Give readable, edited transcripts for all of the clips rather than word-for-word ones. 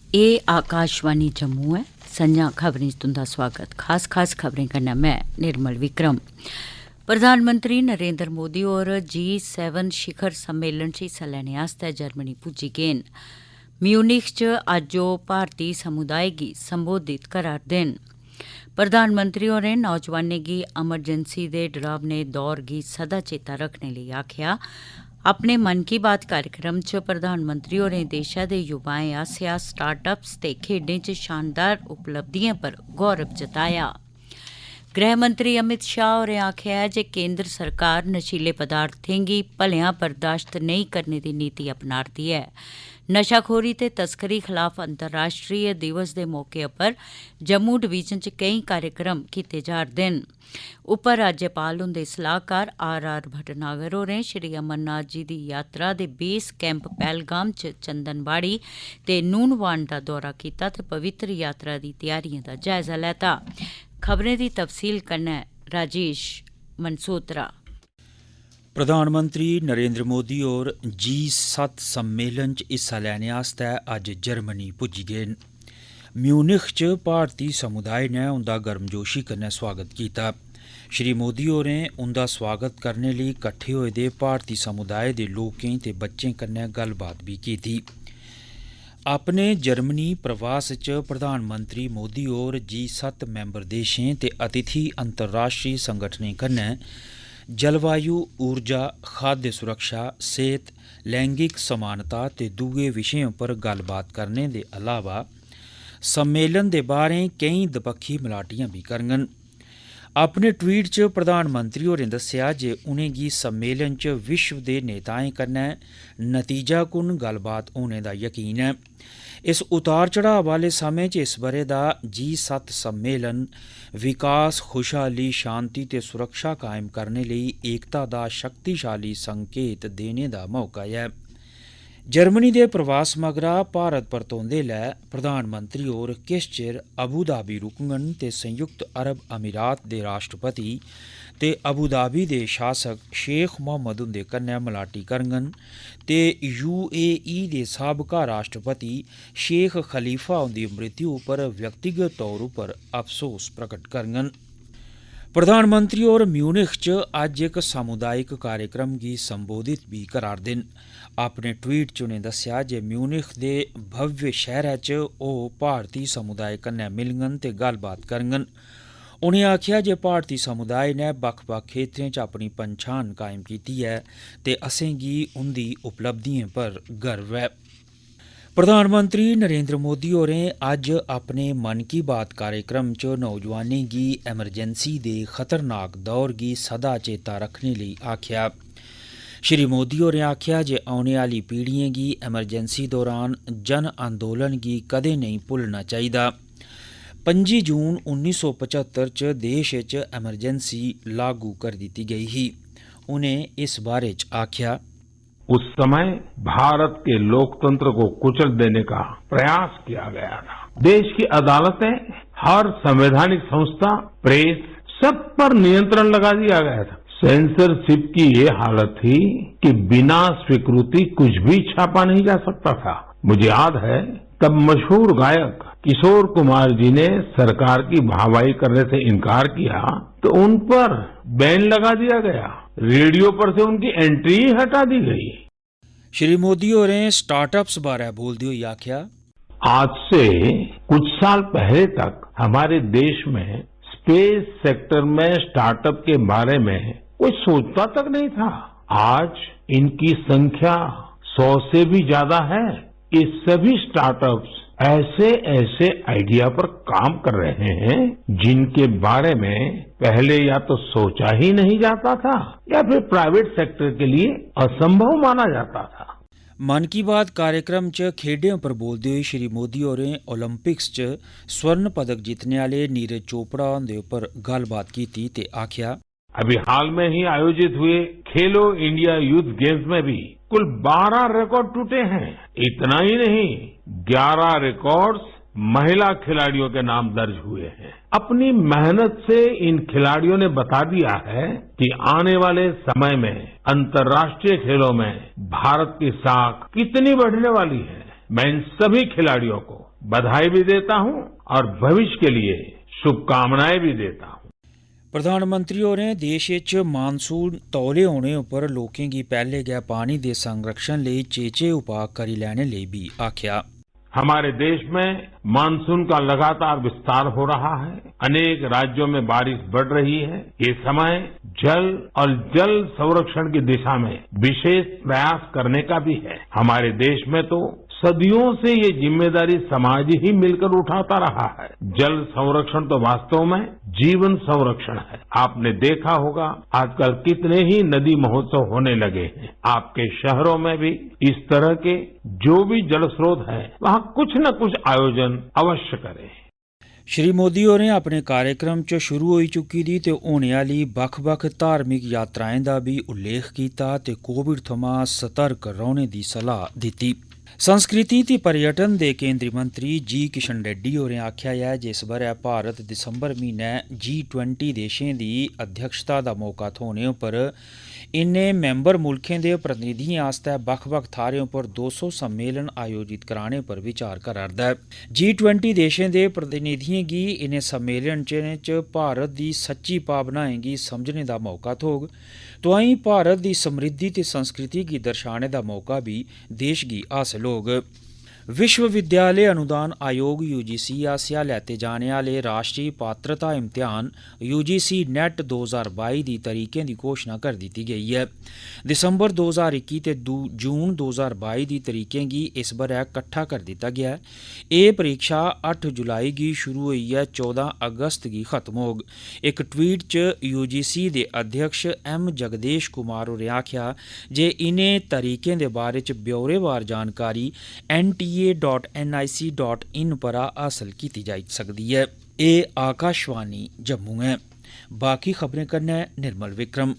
ए आकाशवाणी जम्मू है। संजा खबरें तुंदा स्वागत। खास खबरें कन्नै मैं निर्मल विक्रम। प्रधानमंत्री नरेंद्र मोदी और G7 शिखर सम्मेलन च हिस्सा लैने आस्तै जर्मनी पुज्जी गे न। म्यूनिख च अज्ज ओह् भारती समुदाय गी संबोधित करा'रदे न। प्रधानमंत्री होरें नौजवानें गी एमरजेंसी दे डरावने दौर गी सदा चेता रखने लेई आखेआ। अपने मन की बात कार्यक्रम च प्रधानमंत्री होरें देशा दे युवाएं आसेआ स्टार्टअप्स ते खेड्डें च शानदार उपलब्धिएं पर गौरव जताया। गृहमंत्री अमित शाह होरें आखेआ ऐ जे केंद्र सरकार नशीले पदार्थें गी भलेआं बर्दाश्त नेईं करने दी नीति अपना'रदी ऐ। नशाखोरी ते तस्करी खलाफ अंतर्राष्ट्रीय दिवस दे मौके उप्पर जम्मू डिवीजन च केईं कार्यक्रम कीते जा'रदे न। उप राज्यपाल हुंदे सलाहकार R भटनागर होरें श्री अमरनाथ जी दी यात्रा दे बेस कैंप पहलगाम च चंदनबाड़ी ते नूनवान दा दौरा कीता ते पवित्र यात्रा दी तैयारियें दा जायजा लैता। खबरें दी तफसील कन्नै राजेश मनसोत्रा। प्रधानमंत्री नरेंद्र मोदी होर G7 सम्मेलन च हिस्सा लैने आस्तै अज्ज जर्मनी पुज्जी गे न। म्यूनिख च भारती समुदाय ने उंदा गर्मजोशी कन्नै स्वागत कीता। श्री मोदी होरें उंदा स्वागत करने लेई कट्ठे होए दे भारती समुदाय दे लोकें ते बच्चें कन्नै गल्लबात भी कीती। अपने जर्मनी प्रवास च प्रधानमंत्री मोदी होर G7 मैंबर देशें ते अतिथि अंतर्राष्ट्रीय संगठनें कन्नै जलवायु, ऊर्जा, खाद्य सुरक्षा, सेहत, लैंगिक समानता ते दूए विषयों पर गल्लबात करने दे अलावा सम्मेलन दे बारे केईं दपक्खी मलाटियां भी करङन। अपने ट्वीट च प्रधानमंत्री होरें दस्सेआ जे उनेंगी सम्मेलन च विश्व दे नेताएं कन्नै नतीजाकुन गल्लबात होने दा यकीन ऐ। इस उतार चढ़ाव आह्ले समें च इस ब'रे दा G7 सम्मेलन विकास, खुशहाली, शांति ते सुरक्षा कायम करने लेई एकता दा शक्तिशाली संकेत देने दा मौका ऐ। जर्मनी दे प्रवास मगरा भारत परतोंदे लै प्रधानमंत्री होर किश चिर अबू धाबी रुकङन ते संयुक्त अरब अमीरात दे राष्ट्रपति ते अबू धाबी दे शासक शेख मोहम्मद हुंदे कन्नै मलाटी करङन ते UAE दे साबका राष्ट्रपति शेख खलीफा हुंदी मृत्यु पर व्यक्तिगत तौर उप्पर अफसोस प्रकट करङन। प्रधानमंत्री होर म्यूनिख च अज्ज इक सामुदायिक कार्यक्रम गी संबोधित भी करा'रदे न। अपने ट्वीट च उनें दस्सेआ जे म्यूनिख दे भव्य शैह्रै च ओह् भारती समुदाय कन्नै मिलङन ते गल्लबात करङन। उनें आखेआ जे भारती समुदाय ने बक्ख-बक्ख खेत्तरें च अपनी पन्छान कायम कीती ऐ ते असेंगी उंदी उपलब्धियें पर गर्व ऐ। प्रधानमंत्री नरेंद्र मोदी होरें अज्ज अपने मन की बात कार्यक्रम च नौजवानें गी एमरजेंसी दे खतरनाक दौर गी सदा चेता रखने लेई आखेआ। श्री मोदी होरें आखेआ जे औने आह्ली पीढ़ियें गी एमरजेंसी दौरान जन अंदोलन गी कदें नेईं भुल्लना चाहिदा। 25 जून 1975 च देश च एमरजेंसी लागू कर दित्ती गई ही। उनें इस बारे च आखेआ, उस समय भारत के लोकतंत्र को कुचल देने का प्रयास किया गया था। देश की अदालतें, हर संवैधानिक संस्था, प्रेस, सब पर नियंत्रण लगा दिया गया था। सेंसरशिप की ये हालत थी कि बिना स्वीकृति कुछ भी छापा नहीं जा सकता था। मुझे याद है तब मशहूर गायक किशोर कुमार जी ने सरकार की वाहवाही करने से इनकार किया तो उन पर बैन लगा दिया गया। रेडियो पर से उनकी एंट्री ही हटा दी गई। श्री मोदी होरें स्टार्टअप्स बारे बोलदे होई आखेआ, आज से कुछ साल पहले तक हमारे देश में स्पेस सेक्टर में स्टार्टअप के बारे में कोई सोचता तक नहीं था। आज इनकी संख्या 100 से भी ज्यादा है। ये सभी स्टार्टअप्स ऐसे ऐसे आइडिया पर काम कर रहे हैं जिनके बारे में पहले या तो सोचा ही नहीं जाता था या फिर प्राइवेट सेक्टर के लिए असंभव माना जाता था। मन की बात कार्यक्रम च खेड्डें पर बोलदे होई श्री मोदी होरें ओलंपिक्स च स्वर्ण पदक जीतने आह्ले नीरज चोपड़ा हुंदे उप्पर गल्लबात कीती ते आखेआ, अभी हाल में ही आयोजित हुए खेलो इंडिया यूथ गेम्स में भी कुल 12 रिकॉर्ड टूटे हैं। इतना ही नहीं, 11 रिकॉर्ड्स महिला खिलाड़ियों के नाम दर्ज हुए हैं। अपनी मेहनत से इन खिलाड़ियों ने बता दिया है कि आने वाले समय में अंतर्राष्ट्रीय खेलों में भारत की साख कितनी बढ़ने वाली है। मैं इन सभी खिलाड़ियों को बधाई भी देता हूं और भविष्य के लिए शुभकामनाएं भी देता हूं। प्रधानमंत्री होरें देश च मानसून तौले होने उप्पर लोकें गी पैह्ले गै पानी दे संरक्षण लेई चेचे उपाऽ करी लैने लेई भी आखेआ। हमारे देश में मानसून का लगातार विस्तार हो रहा है। अनेक राज्यों में बारिश बढ़ रही है। ये समय जल और जल संरक्षण की दिशा में विशेष प्रयास करने का भी है। हमारे देश में तो सदियों से ये जिम्मेदारी समाज ही मिलकर उठाता रहा है। जल संरक्षण तो वास्तव में जीवन संरक्षण है। आपने देखा होगा आजकल कितने ही नदी महोत्सव होने लगे हैं। आपके शहरों में भी इस तरह के जो भी जल स्रोत है वहाँ कुछ न कुछ आयोजन अवश्य करें। श्री मोदी होरें अपने कार्यक्रम च शुरू होई चुकी दी ते होने आह्ली बक्ख-बक्ख धार्मिक यात्राएं दा भी उल्लेख कीता ते कोविड थमां सतर्क रौह्ने दी सलाह दित्ती। संस्कृति ते पर्यटन दे केंद्री मंत्री जी किशन रेड्डी होरें आखेआ ऐ जे इस ब'रै भारत दिसंबर म्हीनै G20 देशें दी अध्यक्षता दा मौका थ्होने उप्पर इन्ने मैंबर मुल्खें दे प्रतिनिधिएं आस्तै बक्ख-बक्ख थाह्रें उप्पर 200 सम्मेलन आयोजित कराने पर विचार करा'रदा ऐ। G20 देशें दे प्रतिनिधिएं गी इनें सम्मेलनें च भारत दी सच्ची भावनाएं गी समझने दा मौका थ्होग। तोआईं भारत दी समृद्धि ते संस्कृति गी दर्शाने दा मौका भी देश गी हासल होग। विश्वविद्यालय अनुदान आयोग UGC आसेआ लैते जाने आह्ले राष्ट्रीय पात्रता इम्तिहान UGC नेट 2022 दी तरीकें दी घोशणा करी दित्ती गेई ऐ। दिसंबर 2021 ते जून 2022 दी तरीकें गी इस ब'रै कट्ठा करी दित्ता गेआ ऐ। एह् परीक्षा 8 जुलाई गी शुरू होइयै 14 अगस्त गी खत्म होग। इक ट्वीट च UGC दे अध्यक्ष M जगदेश कुमार होरें आखेआ जे इनें तरीकें दे बारे च ब्यौरेवार जानकारी NTA.nic.in परा हासल कीती जाई सकदी ऐ। एह् आकाशवाणी जम्मू ऐ। बाकी खबरें कन्नै निर्मल विक्रम।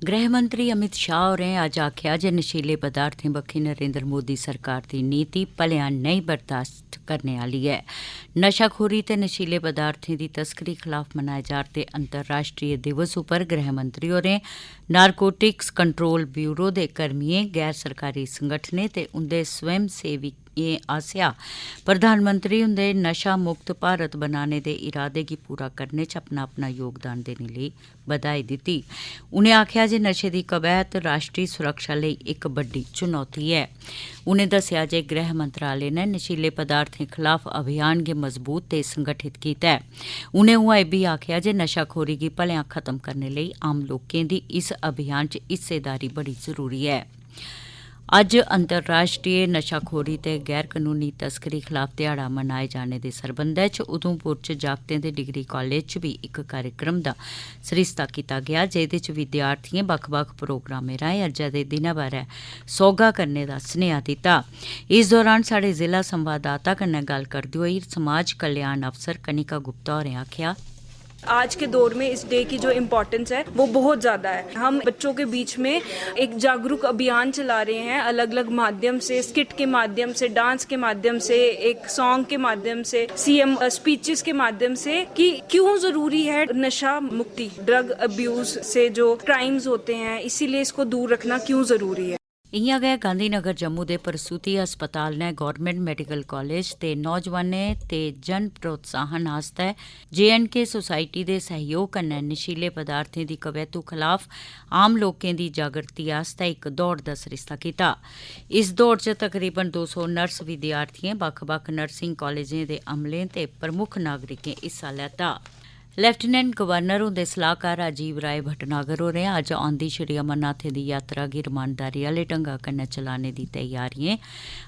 गृह मंत्री अमित शाह होरें अज्ज आखेआ जे नशीले पदार्थें बक्खी नरेंद्र मोदी सरकार दी नीति भलेआं नेईं बर्दाश्त करने आह्ली ऐ। नशाखोरी ते नशीले पदार्थें दी तस्करी खलाफ मनाए जा'रदे अंतर्राष्ट्रीय दिवस उप्पर गृह मंत्री होरें नारकोटिक्स कंट्रोल ब्यूरो दे कर्मियें, गैर सरकारी संगठनें ते उंदे स्वयं सेविकें आसेआ प्रधानमंत्री हुंदे नशा मुक्त भारत बनाने दे इरादे गी पूरा करने च अपना अपना योगदान देने लेई बधाई दित्ती। उनें आखेआ जे नशे दी कवैत राष्ट्री सुरक्षा लेई इक बड्डी चुनौती ऐ। उनें दस्सेआ जे गृह मंत्रालय ने नशीले पदार्थें खलाफ अभियान गी मजबूत ते संगठित कीता ऐ। उनें उआं एह् बी आखेआ जे नशाखोरी गी भलेआं खत्म करने लेई आम लोकें दी इस अभियान च हिस्सेदारी बड़ी जरूरी ऐ। अज्ज अंतर्राष्ट्रीय नशाखोरी ते गैर कनूनी तस्करी खलाफ ध्याड़ा मनाए जाने दे सरबंधै च उधमपुर च जागतें दे डिग्री कालेज च बी इक कार्यक्रम दा सरिस्ता कीता गेआ, जेह्दे च विद्यार्थियें बक्ख-बक्ख प्रोग्रामें राएं अज्जै दे दिनै बारै सोह्गा करने दा सनेहा दित्ता। इस दौरान साढ़े जिला संवाददाता कन्नै गल्ल करदे होई समाज कल्याण अफसर कनिका गुप्ता होरें आखेआ, आज के दौर में इस डे की जो इम्पोर्टेंस है वो बहुत ज़्यादा है। हम बच्चों के बीच में एक जागरूक अभियान चला रहे हैं, अलग अलग माध्यम से, स्किट के माध्यम से, डांस के माध्यम से, एक सॉन्ग के माध्यम से, CM स्पीचेस के माध्यम से कि क्यों ज़रूरी है नशा मुक्ति, ड्रग अब्यूज़ से जो क्राइम्स होते हैं इसीलिए इसको दूर रखना क्यों ज़रूरी है। इयां गै गांधीनगर जम्मू दे प्रसूति अस्पताल ने गौरमेंट मैडिकल कॉलेज ते नौजवानें ते जन प्रोत्साहन आस्तै JNK सोसाइटी दे सहयोग कन्नै नशीले पदार्थें दी कवैतू खलाफ आम लोकें दी जागृति आस्तै इक दौड़ दा सरिस्ता कीता। इस दौड़ च तकरीबन 200 नर्स विद्यार्थियें, बक्ख-बक्ख नर्सिंग कालेजें दे अमलें ते प्रमुख नागरिकें हिस्सा लैता। लेफ्टिनेंट गवर्नर हुंदे सलाहकार राजीव राय भटनागर होरें अज्ज औंदी श्री अमरनाथें दी यात्रा गी रमानदारी आह्ले ढंगा कन्नै चलाने दी तैयारियें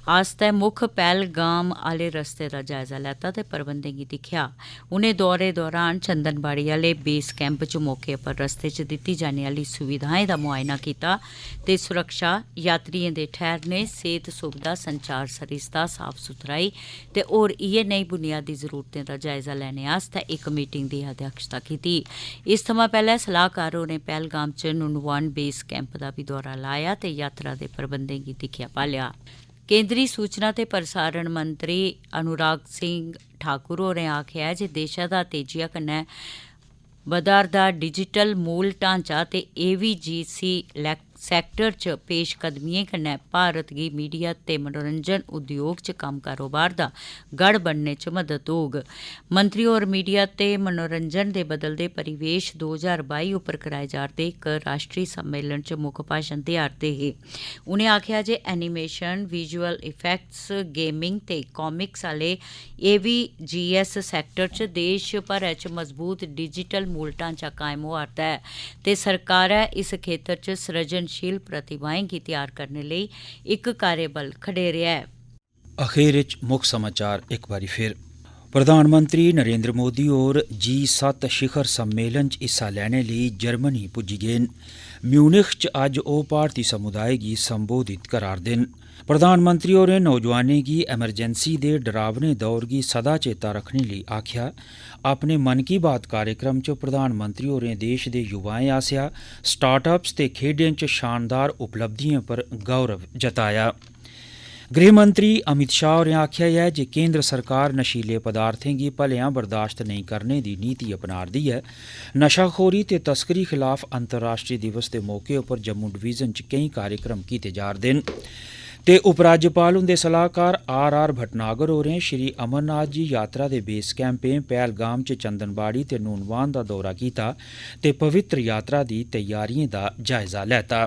आस्तै मुक्ख पैहलगाम आह्ले रस्ते दा जायजा लैता ते प्रबंधें गी दिक्खेआ। उनें दौरे दौरान चंदनबाड़ी आह्ले बेस कैंप च मौके पर रस्ते च दित्ती जाने आह्ली सुविधाएं दा मुआयना कीता ते सुरक्षा, यात्रियें दे ठैह्रने, सेह्त सुविधा, संचार सरिस्ता, साफ सुथराई ते होर इ'यै नेही बुनियादी जरूरतें दा जायजा लैने आस्तै इक मीटिंग दी अध्यक्षता कीती। इस थमां पैह्ले सलाहकार होरें पहलगाम च नुनवान बेस कैंप दा बी दौरा लाया ते यात्रा दे प्रबंधें गी दिक्खेआ भालेआ। केंद्री सूचना ते प्रसारण मंत्री अनुराग सिंह ठाकुर होरें आखेआ जे देशै दा तेजिया कन्नै बधा'रदा डिजिटल मूल ढांचा ते AVGC सैक्टर च पेशकदमियें कन्नै भारत गी मीडिया ते मनोरंजन उद्योग च कम्म कारोबार दा गढ़ बनने च मदद होग। मंत्री होर मीडिया ते मनोरंजन दे बदलदे परिवेश 2022 उप्पर कराए जा'रदे इक राष्ट्री सम्मेलन च मुक्ख भाषण देआ'रदे हे। उ'नें आखेआ जे एनीमेशन, विजुअल इफैक्ट्स, गेमिंग ते कॉमिक्स आह्ले AVGS सैक्टर च देश भरै च मजबूत डिजिटल मूल ढांचा कायम होआ'रदा ऐ ते सरकारै इस खेतर च सृजनशील प्रतिभाएं गी तैयार करने लेई इक कार्यबल खडेरेआ ऐ। अखीर च मुक्ख समाचार एक बारी फिर। प्रधानमंत्री नरेंद्र मोदी होर G7 शिखर सम्मेलन च हिस्सा लैने लेई जर्मनी पुज्जी गे न। म्यूनिख च अज्ज ओह् भारती समुदाय गी संबोधित करा'रदे न। प्रधानमंत्री होरें नौजवानें गी एमरजेंसी दे डरावने दौर गी सदा चेता रखने लेई आखेआ। अपने मन की बात कार्यक्रम च प्रधानमंत्री होरें देश दे युवाएं आसेआ स्टार्टअप्स ते खेड्डें च शानदार उपलब्धिएं पर गौरव जताया। गृहमंत्री अमित शाह होरें आखेआ ऐ जे केंद्र सरकार नशीले पदार्थें गी भलेआं बर्दाश्त नेईं करने दी नीति अपना'रदी ऐ। नशाखोरी ते तस्करी खिलाफ अंतर्राष्ट्रीय दिवस दे मौके उप्पर जम्मू डिवीजन च केईं कार्यक्रम कीते जा'रदे न। ते उपराज्यपाल हुंदे सलाहकार RR भटनागर होरें श्री अमरनाथ जी यात्रा दे बेस कैंपें पहलगाम च चंदनबाड़ी ते नूनवान दा दौरा कीता ते पवित्र यात्रा दी तैयारियें दा जायजा लैता।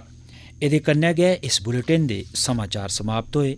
एह्दे कन्नै गै इस बुलेटिन दे समाचार समाप्त होए।